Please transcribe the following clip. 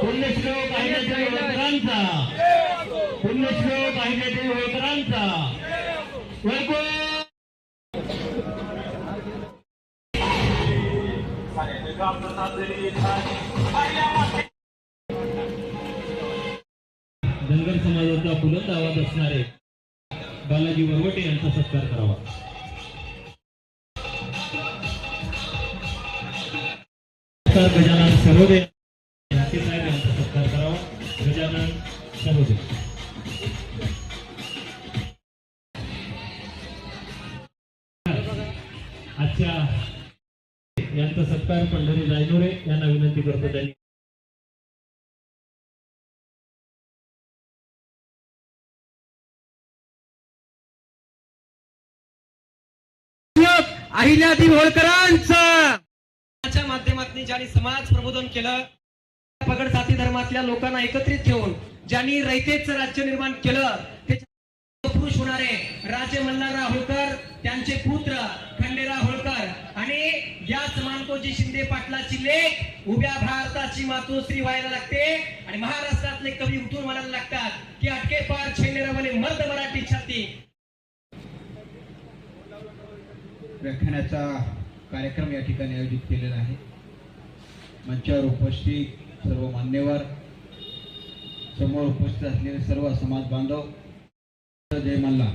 पुण्यश्लोक अहिल्यादेवी होळकरांचा, पुण्यश्लोक अहिल्यादेवी होळकरांचा। धनगर समाजाचा बुलंद आवाज असणारे बालाजी वरवटे यांचा सत्कार करावा। गजानन सरोदे साहेब यांचा सत्कार करावा। गजानन सरोदे आजच्या यांचा सत्कार पंढरी जायनोरे यांना विनंती करतो त्यांनी। अहिल्यादेवी होळकरांच्या माध्यमातून ज्यांनी समाज प्रबोधन केलं, पगड जाती धर्मातल्या लोकांना एकत्रित ठेवून ज्यांनी रयतेचं राज्य निर्माण केलं, ते पुरुष होणारे राजे मल्हारराव होळकर, त्यांचे पुत्र खंडेराव होळकर आणि याच मानकोजी शिंदे पाटलाची लेक उभ्या भारताची मातोश्री व्हायला लागते आणि महाराष्ट्रातले कवी उठून म्हणायला लागतात की अटके पार छेडणारे मर्द मराठी छाती। व्याख्यानाचा कार्यक्रम या ठिकाणी आयोजित केलेला आहे। मंचावर उपस्थित सर्व मान्यवर, समोर उपस्थित असलेले सर्व समाज बांधव, जय मल्हार।